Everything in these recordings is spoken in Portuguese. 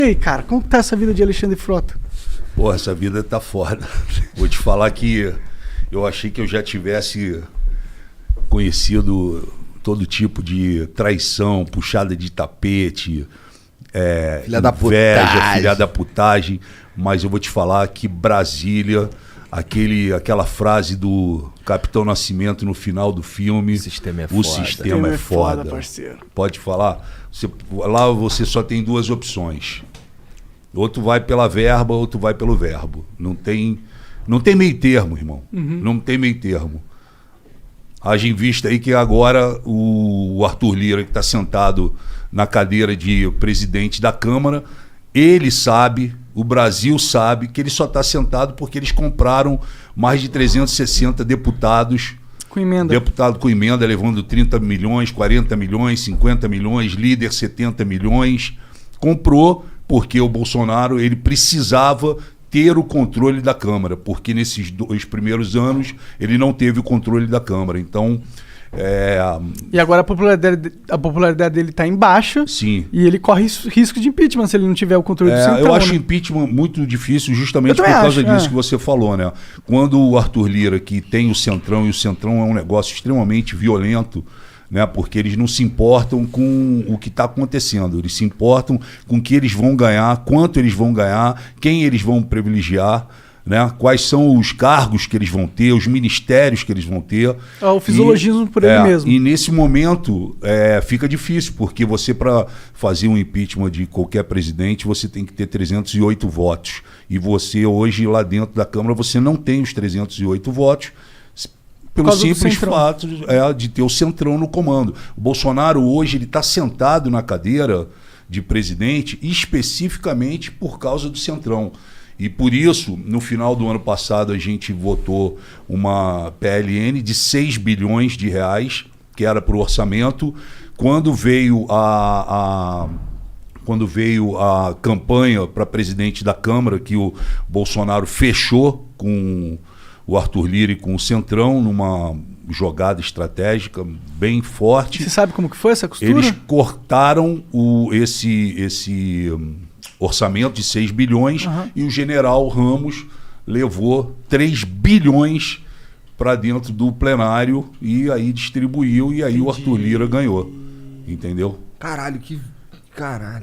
E aí, cara, como que tá essa vida de Alexandre Frota? Pô, essa vida tá foda. Vou te falar que eu achei que eu já tivesse conhecido todo tipo de traição, puxada de tapete, filha da inveja, putagem. filha da putagem, mas eu vou te falar que Brasília, aquela frase do Capitão Nascimento no final do filme, O sistema é o foda. sistema é foda, parceiro. Pode falar? Lá você só tem duas opções. Ou tu vai pela verba, ou tu vai pelo verbo. Não tem meio termo, irmão. Não tem meio termo. Haja em vista aí que agora o Arthur Lira, que está sentado na cadeira de presidente da Câmara, ele sabe, o Brasil sabe, que ele só está sentado porque eles compraram mais de 360 deputados. Com emenda. Deputado com emenda, levando 30 milhões, 40 milhões, 50 milhões, líder 70 milhões. Comprou porque o Bolsonaro ele precisava ter o controle da Câmara, porque nesses 2 primeiros anos ele não teve o controle da Câmara. Então, E agora a popularidade dele tá em baixa. sim. E ele corre risco de impeachment se ele não tiver o controle do centrão. Eu acho né? impeachment muito difícil justamente Eu por também causa acho, disso que você falou, né? Quando o Arthur Lira, que tem o Centrão, e o Centrão é um negócio extremamente violento, né? Porque eles não se importam com o que está acontecendo, eles se importam com o que eles vão ganhar, quanto eles vão ganhar, quem eles vão privilegiar, né? Quais são os cargos que eles vão ter, os ministérios que eles vão ter. O fisiologismo por ele mesmo. E nesse momento fica difícil, porque você, para fazer um impeachment de qualquer presidente, você tem que ter 308 votos. E você hoje, lá dentro da Câmara, você não tem os 308 votos, pelo simples fato de ter o Centrão no comando. O Bolsonaro hoje ele está sentado na cadeira de presidente especificamente por causa do Centrão. E por isso, no final do ano passado, a gente votou uma PLN de 6 bilhões de reais, que era para o orçamento. Quando veio a campanha para presidente da Câmara, que o Bolsonaro fechou com o Arthur Lira e com o Centrão, numa jogada estratégica bem forte. Você sabe como que foi essa costura? Eles cortaram esse orçamento de 6 bilhões e o general Ramos levou 3 bilhões para dentro do plenário e aí distribuiu e aí o Arthur Lira ganhou. Entendeu? Caralho.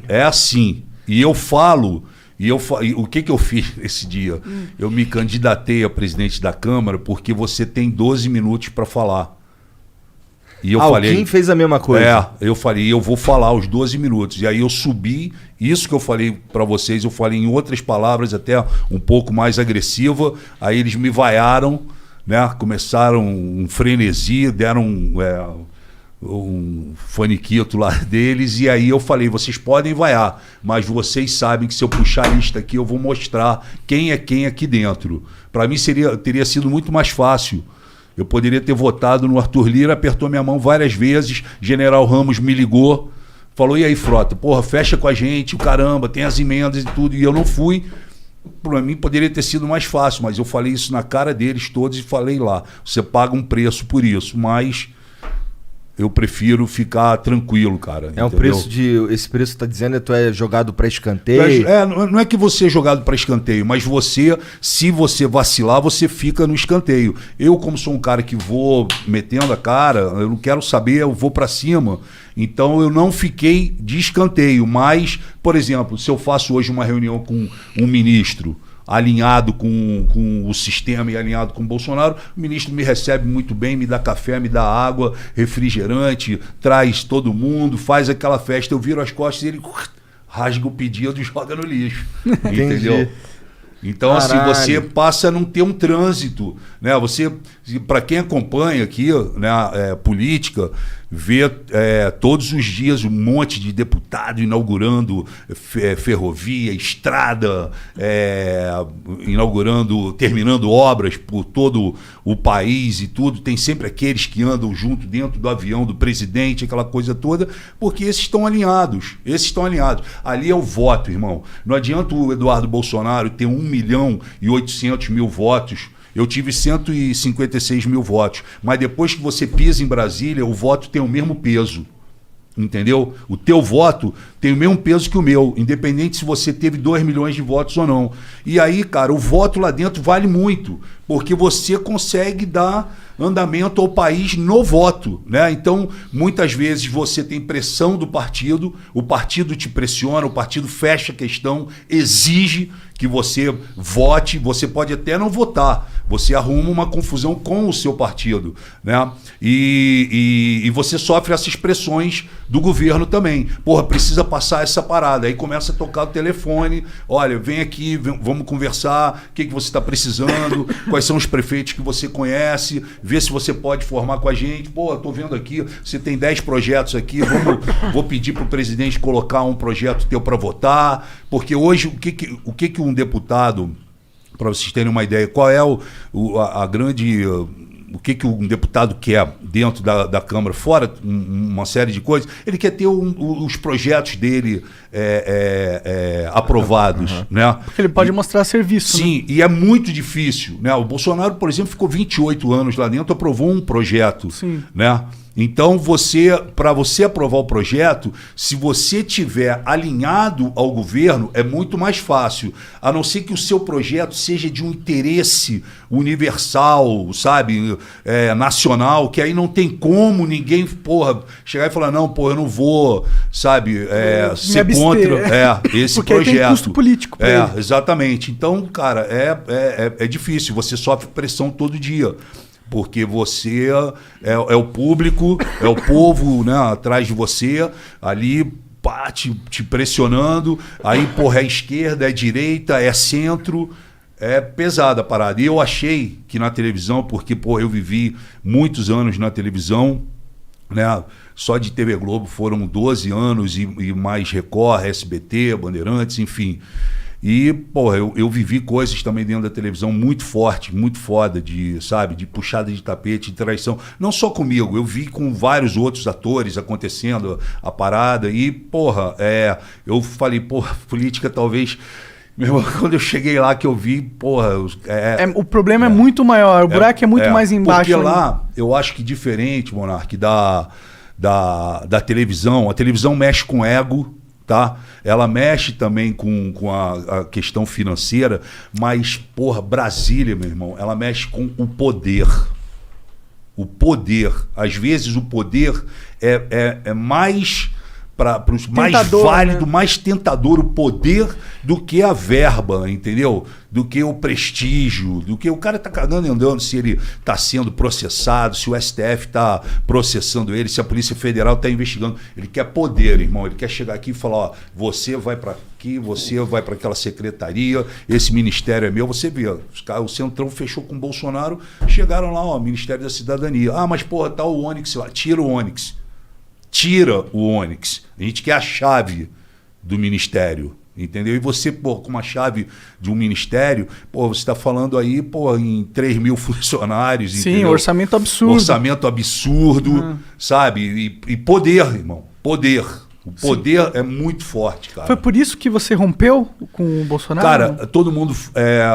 É assim. E eu falo... E o que eu fiz esse dia? Eu me candidatei a presidente da Câmara porque você tem 12 minutos para falar. E eu Alguém fez a mesma coisa. Eu falei, eu vou falar os 12 minutos. E aí eu subi, isso que eu falei para vocês, eu falei em outras palavras, até um pouco mais agressiva. Aí eles me vaiaram, né? Começaram um frenesi, deram um faniquito lá deles, e aí eu falei, vocês podem vaiar, mas vocês sabem que se eu puxar a lista aqui, eu vou mostrar quem é quem aqui dentro. Para mim teria sido muito mais fácil. Eu poderia ter votado no Arthur Lira, apertou minha mão várias vezes, General Ramos me ligou, falou, e aí, Frota, porra, fecha com a gente, o caramba, tem as emendas e tudo, e eu não fui. Para mim poderia ter sido mais fácil, mas eu falei isso na cara deles todos e falei lá, você paga um preço por isso, mas eu prefiro ficar tranquilo, cara. É um entendeu? preço de... Esse preço que tá dizendo é tu é jogado para escanteio? Não é que você é jogado para escanteio, mas você, se você vacilar, você fica no escanteio. Eu, como sou um cara que vou metendo a cara, eu não quero saber, eu vou para cima. Então eu não fiquei de escanteio. Mas, por exemplo, se eu faço hoje uma reunião com um ministro alinhado com o sistema e alinhado com o Bolsonaro, o ministro me recebe muito bem, me dá café, me dá água, refrigerante, traz todo mundo, faz aquela festa, eu viro as costas e ele rasga o pedido e joga no lixo. Entendeu? Então, Caralho. assim, você passa a não ter um trânsito, né? Você, para quem acompanha aqui, né, política, vê todos os dias um monte de deputado inaugurando ferrovia, estrada, terminando obras por todo o país e tudo. Tem sempre aqueles que andam junto dentro do avião do presidente, aquela coisa toda, porque esses estão alinhados. Ali é o voto, irmão. Não adianta o Eduardo Bolsonaro ter 1.800.000 votos. Eu tive 156 mil votos. Mas depois que você pisa em Brasília, o voto tem o mesmo peso. entendeu? O teu voto tem o mesmo peso que o meu, independente se você teve 2 milhões de votos ou não. E aí, cara, o voto lá dentro vale muito, porque você consegue dar andamento ao país no voto, né? Então, muitas vezes você tem pressão do partido, o partido te pressiona, o partido fecha a questão, exige que você vote, você pode até não votar, você arruma uma confusão com o seu partido, né? E você sofre essas pressões do governo também. Porra, precisa passar essa parada. Aí começa a tocar o telefone, olha, vem aqui, vamos conversar, o que você está precisando, quais são os prefeitos que você conhece, vê se você pode formar com a gente. Pô, tô vendo aqui, você tem 10 projetos aqui, vou pedir para o presidente colocar um projeto teu para votar, porque hoje o que um deputado, para vocês terem uma ideia, qual é a grande... O que um deputado quer dentro da Câmara, fora uma série de coisas, ele quer ter os projetos dele aprovados. Né? Porque ele pode mostrar serviço. Sim, né? E é muito difícil. Né? O Bolsonaro, por exemplo, ficou 28 anos lá dentro, aprovou um projeto. Sim. Né? Então, para você aprovar o projeto, se você tiver alinhado ao governo, é muito mais fácil. A não ser que o seu projeto seja de um interesse universal, sabe, nacional, que aí não tem como ninguém, chegar e falar, não, eu não vou, sabe, ser contra esse porque projeto. Tem custo político pra ele. Exatamente. Então, cara, é difícil, você sofre pressão todo dia. Porque você é o público, é o povo, né, atrás de você, ali te pressionando, aí é esquerda, é direita, é centro, é pesada a parada. E eu achei que na televisão, porque eu vivi muitos anos na televisão, né, só de TV Globo foram 12 anos e mais Record, SBT, Bandeirantes, enfim... E, eu vivi coisas também dentro da televisão muito forte, muito foda, de puxada de tapete, de traição. Não só comigo, eu vi com vários outros atores acontecendo a parada. E, eu falei, política talvez... Meu irmão, quando eu cheguei lá que eu vi, o problema é muito maior, o buraco é muito mais embaixo. Porque lá, eu acho que diferente, Monark, da televisão, a televisão mexe com ego, tá? Ela mexe também com a questão financeira, mas, Brasília, meu irmão, ela mexe com o poder. O poder. Às vezes o poder é mais... para os mais válido, né? Mais tentador o poder do que a verba, entendeu? Do que o prestígio, do que o cara tá cagando e andando se ele tá sendo processado, se o STF tá processando ele, se a Polícia Federal tá investigando. Ele quer poder, irmão. Ele quer chegar aqui e falar, ó, você vai para aqui, você vai para aquela secretaria, esse ministério é meu. Você vê, o Centrão fechou com o Bolsonaro, chegaram lá, ó, Ministério da Cidadania. Ah, mas tá o Onyx lá. Tira o Onyx. Tira o Onyx. A gente quer a chave do ministério, entendeu? E você, com uma chave de um ministério, você está falando aí, em 3 mil funcionários. Sim, entendeu? Orçamento absurdo. Orçamento absurdo, sabe? E poder, irmão. Poder. O poder é muito forte, cara. Foi por isso que você rompeu com o Bolsonaro? Cara, todo mundo...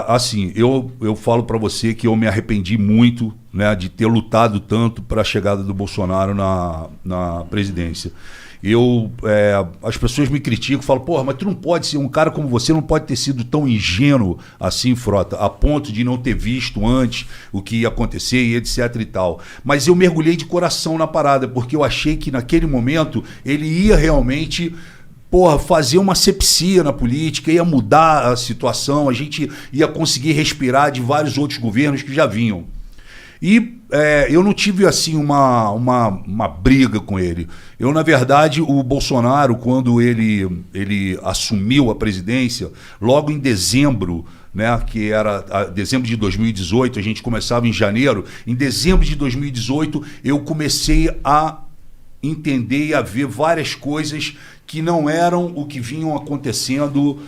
assim, eu falo pra você que eu me arrependi muito, né, de ter lutado tanto para a chegada do Bolsonaro na presidência. As pessoas me criticam, falam, mas tu não pode ser, um cara como você não pode ter sido tão ingênuo assim, Frota, a ponto de não ter visto antes o que ia acontecer e etc e tal. Mas eu mergulhei de coração na parada, porque eu achei que naquele momento ele ia realmente... fazer uma asepsia na política, ia mudar a situação, a gente ia conseguir respirar de vários outros governos que já vinham. E eu não tive assim uma briga com ele. Eu, na verdade, o Bolsonaro, quando ele assumiu a presidência, logo em dezembro, né, que era dezembro de 2018, a gente começava em janeiro, em dezembro de 2018 eu comecei a entender e a ver várias coisas que não eram o que vinham acontecendo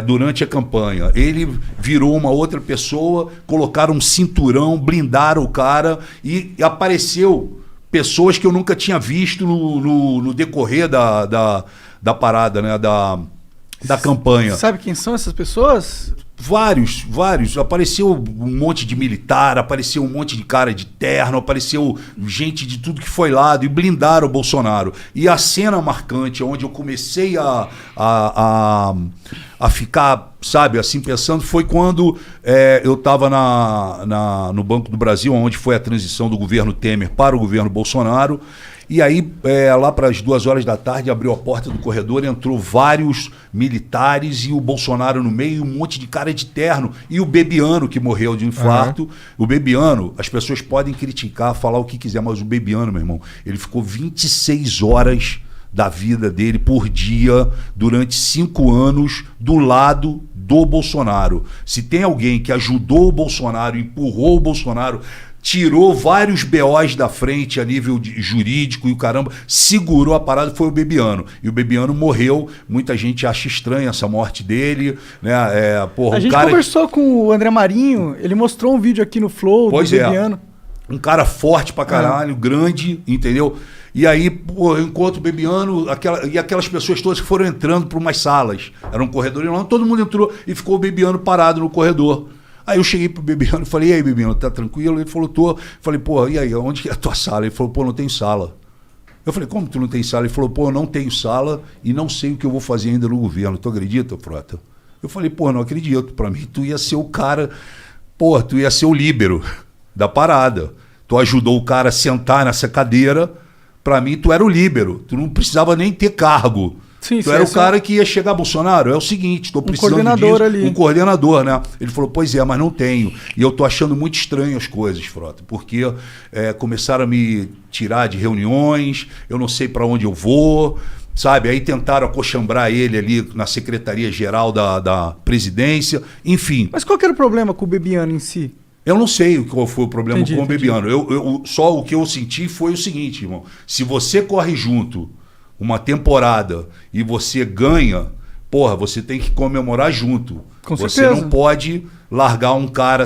durante a campanha. Ele virou uma outra pessoa, colocaram um cinturão, blindaram o cara e apareceu pessoas que eu nunca tinha visto no decorrer da parada, né, da campanha. Sabe quem são essas pessoas? Vários. Apareceu um monte de militar, apareceu um monte de cara de terno, apareceu gente de tudo que foi lado e blindaram o Bolsonaro. E a cena marcante, onde eu comecei a ficar, sabe, assim, pensando, foi quando eu estava no Banco do Brasil, onde foi a transição do governo Temer para o governo Bolsonaro. E aí, lá para as 2 horas da tarde, abriu a porta do corredor, entrou vários militares e o Bolsonaro no meio, um monte de cara de terno. E o Bebiano, que morreu de infarto. O Bebiano, as pessoas podem criticar, falar o que quiser, mas o Bebiano, meu irmão, ele ficou 26 horas da vida dele por dia, durante 5 anos, do lado do Bolsonaro. Se tem alguém que ajudou o Bolsonaro, empurrou o Bolsonaro, tirou vários BOs da frente a nível jurídico e o caramba, segurou a parada, foi o Bebiano. E o Bebiano morreu, muita gente acha estranha essa morte dele, né? A gente conversou com o André Marinho, ele mostrou um vídeo aqui no Flow do Bebiano. Um cara forte pra caralho, grande, entendeu? E aí, pô, eu encontro o Bebiano, aquelas pessoas todas que foram entrando por umas salas. Era um corredor enorme, todo mundo entrou e ficou o Bebiano parado no corredor. Aí eu cheguei pro Bebiano e falei, e aí, Bebiano, tá tranquilo? Ele falou, tô. Falei, pô, e aí, onde é a tua sala? Ele falou, pô, não tem sala. Eu falei, como tu não tem sala? Ele falou, pô, eu não tenho sala e não sei o que eu vou fazer ainda no governo. Tu acredita, Frota? Eu falei, pô, não acredito. Pra mim, tu ia ser o cara, pô, tu ia ser o líbero da parada. Tu ajudou o cara a sentar nessa cadeira. Pra mim, tu era o líbero. Tu não precisava nem ter cargo. Sim, tu era o cara que ia chegar, Bolsonaro, é o seguinte, tô precisando coordenador ali. Um coordenador, né? Ele falou, pois é, mas não tenho. E eu tô achando muito estranho as coisas, Frota, porque começaram a me tirar de reuniões, eu não sei para onde eu vou, sabe? Aí tentaram acochambrar ele ali na Secretaria-Geral da Presidência, enfim. Mas qual que era o problema com o Bebiano em si? Eu não sei qual foi o problema com o Bebiano. Entendi. Só o que eu senti foi o seguinte, irmão. Se você corre junto uma temporada e você ganha, porra, você tem que comemorar junto. Com você certeza. não pode largar um cara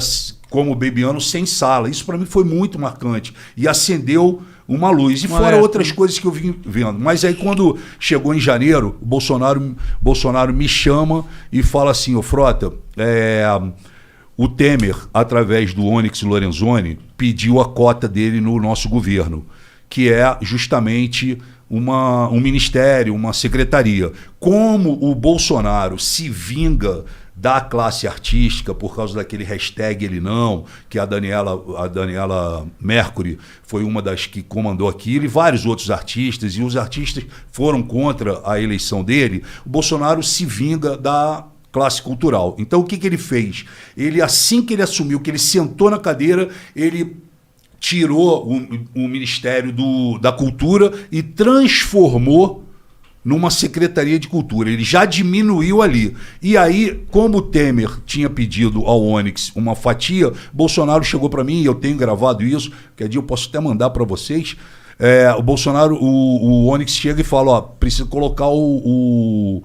como o Bebiano sem sala. Isso para mim foi muito marcante. E acendeu uma luz. E fora outras coisas que eu vim vendo. Mas aí quando chegou em janeiro, o Bolsonaro me chama e fala assim, ô Frota, o Temer, através do Onyx Lorenzoni, pediu a cota dele no nosso governo, que é justamente um ministério, uma secretaria. Como o Bolsonaro se vinga da classe artística por causa daquele hashtag ele não, que a Daniela Mercury foi uma das que comandou aquilo, e vários outros artistas, e os artistas foram contra a eleição dele, o Bolsonaro se vinga da classe cultural. Então o que ele fez? Ele, assim que ele assumiu, que ele sentou na cadeira, ele tirou o Ministério da Cultura e transformou numa Secretaria de Cultura. Ele já diminuiu ali. E aí, como o Temer tinha pedido ao Onyx uma fatia, Bolsonaro chegou para mim, e eu tenho gravado isso, qualquer dia eu posso até mandar para vocês, o Bolsonaro, o Onyx chega e fala, ó, precisa colocar o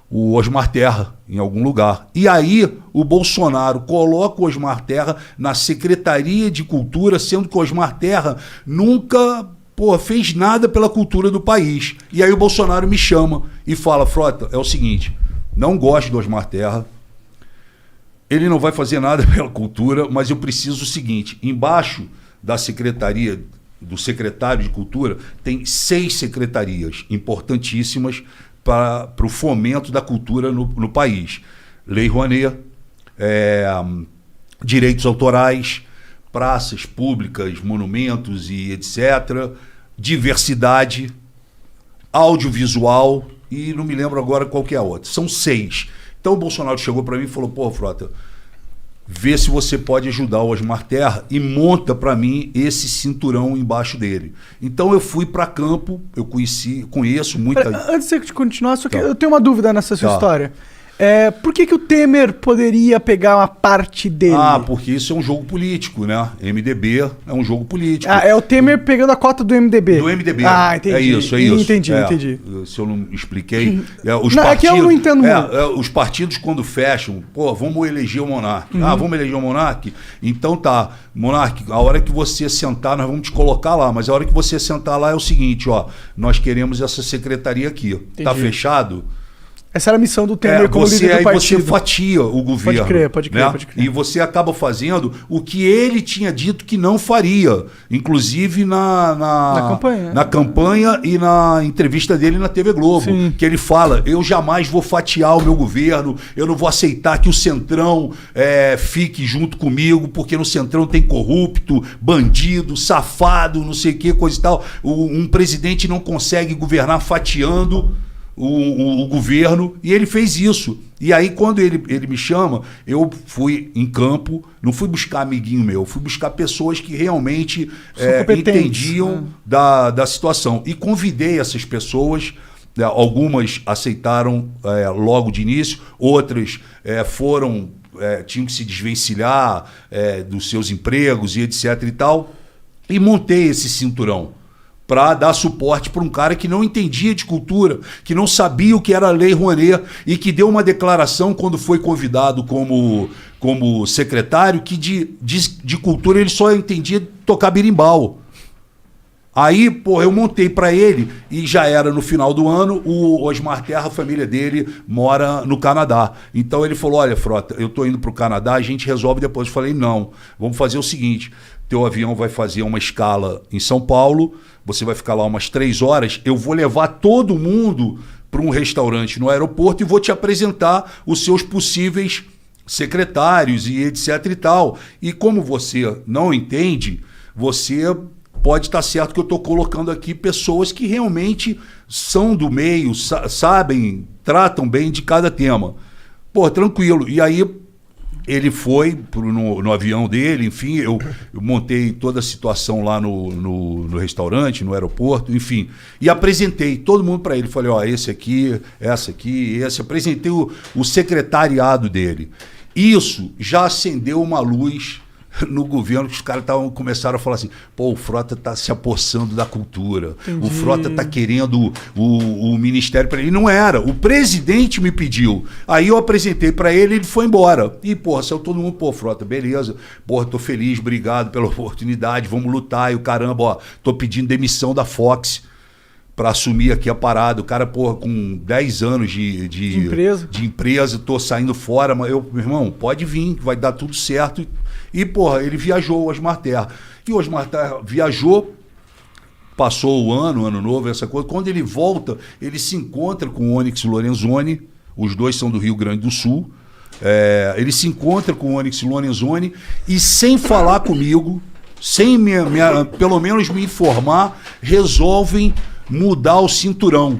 Osmar Terra em algum lugar. E aí o Bolsonaro coloca o Osmar Terra na Secretaria de Cultura, sendo que o Osmar Terra nunca fez nada pela cultura do país. E aí o Bolsonaro me chama e fala, Frota, é o seguinte, não gosto do Osmar Terra, ele não vai fazer nada pela cultura, mas eu preciso o seguinte, embaixo da secretaria, do secretário de Cultura, tem 6 secretarias importantíssimas para o fomento da cultura no país. Lei Rouanet, direitos autorais, praças públicas, monumentos e etc., diversidade, audiovisual e não me lembro agora qual que é a outra. São 6. Então o Bolsonaro chegou para mim e falou, pô, Frota, vê se você pode ajudar o Osmar Terra e monta para mim esse cinturão embaixo dele. Então eu fui para campo, eu conheço muita... Antes de continuar, só que eu tenho uma dúvida nessa sua história. Por que o Temer poderia pegar uma parte dele? Porque isso é um jogo político, né? MDB é um jogo político. É o Temer pegando a cota do MDB. Do MDB. Entendi. É isso. Entendi. Se eu não expliquei... Aqui eu não entendo muito. Os partidos, quando fecham, vamos eleger o Monark. Vamos eleger o Monark? Então tá, Monark, a hora que você sentar, nós vamos te colocar lá, mas a hora que você sentar lá é o seguinte, nós queremos essa secretaria aqui. Entendi. Tá fechado? Essa era a missão do Temer como líder do partido. Você fatia o governo. Pode crer. E você acaba fazendo o que ele tinha dito que não faria, inclusive na campanha e na entrevista dele na TV Globo. Sim. Que ele fala, eu jamais vou fatiar o meu governo, eu não vou aceitar que o Centrão fique junto comigo, porque no Centrão tem corrupto, bandido, safado, não sei o que, coisa e tal. Um presidente não consegue governar fatiando o governo, e ele fez isso. E aí, quando ele me chama, eu fui em campo, não fui buscar amiguinho meu, fui buscar pessoas que realmente entendiam da situação. E convidei essas pessoas, algumas aceitaram logo de início, outras tinham que se desvencilhar dos seus empregos e etc e tal, e montei esse cinturão para dar suporte para um cara que não entendia de cultura, que não sabia o que era a Lei Rouanet e que deu uma declaração quando foi convidado como secretário que de cultura ele só entendia tocar berimbau. Aí, eu montei para ele e já era no final do ano, o Osmar Terra, a família dele, mora no Canadá. Então ele falou, olha, Frota, eu tô indo pro Canadá, a gente resolve depois. Eu falei, não, vamos fazer o seguinte, teu avião vai fazer uma escala em São Paulo, você vai ficar lá umas 3 horas, eu vou levar todo mundo para um restaurante no aeroporto e vou te apresentar os seus possíveis secretários e etc e tal. E como você não entende, você pode estar certo que eu estou colocando aqui pessoas que realmente são do meio, sabem, tratam bem de cada tema. Tranquilo. E aí ele foi no avião dele, enfim, eu montei toda a situação lá no restaurante, no aeroporto, enfim, e apresentei todo mundo para ele. Falei, esse aqui, essa aqui, esse. Apresentei o secretariado dele. Isso já acendeu uma luz no governo, que os caras começaram a falar assim, o Frota está se apossando da cultura. Entendi. O Frota está querendo o ministério para ele. Não era. O presidente me pediu. Aí eu apresentei para ele, ele foi embora. E, saiu todo mundo, Frota, beleza. Tô feliz, obrigado pela oportunidade, vamos lutar. E o caramba, tô pedindo demissão da Fox para assumir aqui a parada. O cara, com 10 anos de empresa, tô saindo fora, mas meu irmão, pode vir, vai dar tudo certo. E, ele viajou, o Osmar Terra. E o Osmar Terra viajou, passou o ano novo, essa coisa. Quando ele volta, ele se encontra com o Onyx Lorenzoni, os dois são do Rio Grande do Sul. Ele se encontra com o Onyx Lorenzoni e, sem falar comigo, sem pelo menos me informar, resolvem mudar o cinturão.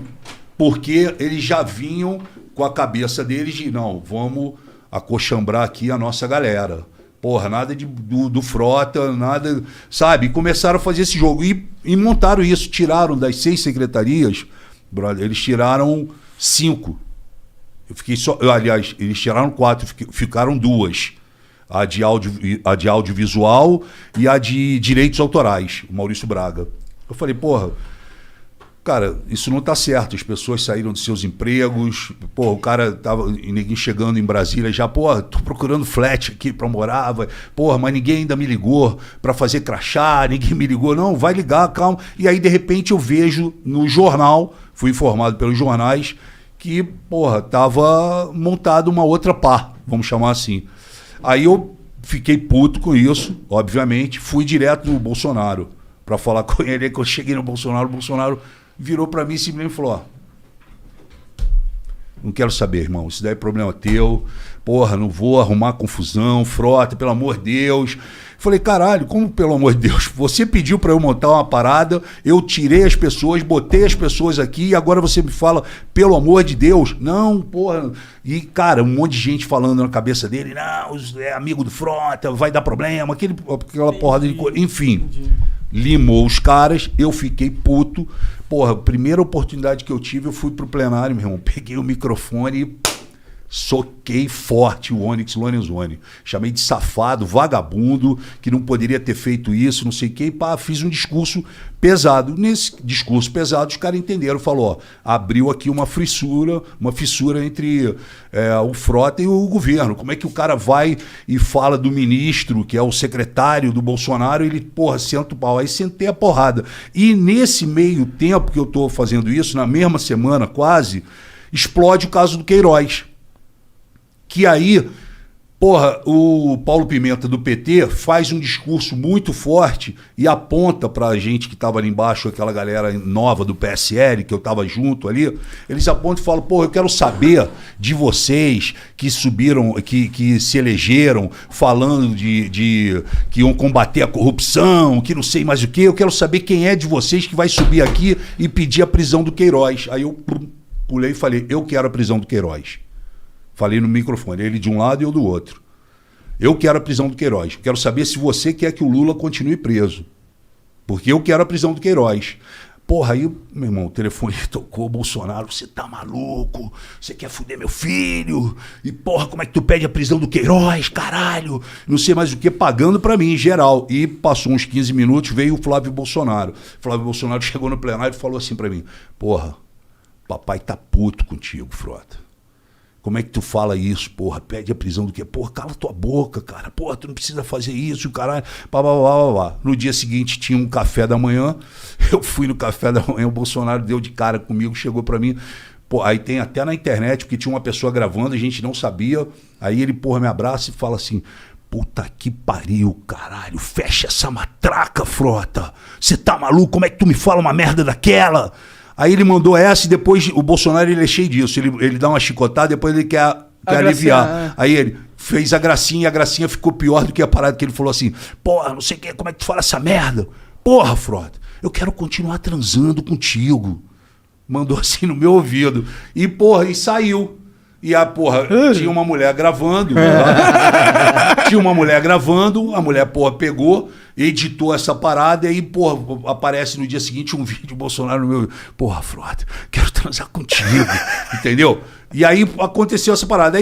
Porque eles já vinham com a cabeça deles de, não, vamos acochambrar aqui a nossa galera. Nada do Frota, nada, sabe? Começaram a fazer esse jogo e montaram isso, tiraram das 6 secretarias, brother, eles tiraram 5. Eu fiquei só, aliás, eles tiraram 4, ficaram 2. A de audiovisual e a de direitos autorais, o Maurício Braga. Eu falei, cara, isso não tá certo. As pessoas saíram dos seus empregos. O cara tava ninguém chegando em Brasília já, tô procurando flat aqui pra morar. Mas ninguém ainda me ligou pra fazer crachá, ninguém me ligou. Não, vai ligar, calma. E aí, de repente, eu vejo no jornal, fui informado pelos jornais, que, tava montado uma outra pá, vamos chamar assim. Aí eu fiquei puto com isso, obviamente, fui direto no Bolsonaro pra falar com ele. Aí que eu cheguei no Bolsonaro, o Bolsonaro virou para mim e simplesmente falou, não quero saber, irmão, isso daí é problema teu, não vou arrumar confusão, Frota, pelo amor de Deus. Falei, caralho, como pelo amor de Deus? Você pediu para eu montar uma parada, eu tirei as pessoas, botei as pessoas aqui e agora você me fala, pelo amor de Deus? Não, E, cara, um monte de gente falando na cabeça dele, não, é amigo do Frota, vai dar problema, aquela porrada de coisa, enfim. Limou os caras, eu fiquei puto. Primeira oportunidade que eu tive, eu fui pro plenário, meu irmão. Peguei o microfone e soquei forte o Onyx Lorenzoni. Chamei de safado, vagabundo, que não poderia ter feito isso, não sei o quê. E fiz um discurso pesado. Nesse discurso pesado, os caras entenderam. Falou, abriu aqui uma fissura entre o Frota e o governo. Como é que o cara vai e fala do ministro, que é o secretário do Bolsonaro, ele, senta o pau. Aí sentei a porrada. E nesse meio tempo que eu tô fazendo isso, na mesma semana quase, Explode o caso do Queiroz. Que aí, porra, o Paulo Pimenta do PT faz um discurso muito forte e aponta pra gente que tava ali embaixo, aquela galera nova do PSL, que eu tava junto ali, eles apontam e falam, porra, eu quero saber de vocês que subiram, que se elegeram falando de que iam combater a corrupção, que não sei mais o que, eu quero saber quem é de vocês que vai subir aqui e pedir a prisão do Queiroz. Aí eu pulei e falei, eu quero a prisão do Queiroz. Falei no microfone, ele de um lado e eu do outro. Eu quero a prisão do Queiroz. Quero saber se você quer que o Lula continue preso. Porque eu quero a prisão do Queiroz. Porra, aí, meu irmão, o telefone tocou, Bolsonaro, você tá maluco? Você quer fuder meu filho? E porra, como é que tu pede a prisão do Queiroz, caralho? Não sei mais o que, pagando pra mim, em geral. E passou uns 15 minutos, veio o Flávio Bolsonaro. Flávio Bolsonaro chegou no plenário e falou assim pra mim, porra, papai tá puto contigo, Frota. Como é que tu fala isso, porra? Pede a prisão do quê? Porra, cala tua boca, cara. Porra, tu não precisa fazer isso, caralho. Pá, pá, pá, pá, pá. No dia seguinte tinha um café da manhã. Eu fui no café da manhã, o Bolsonaro deu de cara comigo, chegou pra mim. Pô, aí tem até na internet, porque tinha uma pessoa gravando, a gente não sabia. Aí ele, porra, me abraça e fala assim, puta que pariu, caralho. Fecha essa matraca, Frota. Você tá maluco? Como é que tu me fala uma merda daquela? Aí ele mandou essa e depois o Bolsonaro ele é cheio disso. Ele dá uma chicotada, depois ele quer aliviar. Aí ele fez a gracinha e a gracinha ficou pior do que a parada que ele falou assim, porra, não sei o que, como é que tu fala essa merda? Porra, Frota, eu quero continuar transando contigo. Mandou assim no meu ouvido. E porra, e saiu. E a porra, tinha uma mulher gravando. Tinha uma mulher gravando, a mulher, porra, pegou, editou essa parada e aí, porra, aparece no dia seguinte um vídeo do Bolsonaro no meu. Porra, Frota, quero transar contigo. Entendeu? E aí aconteceu essa parada. Aí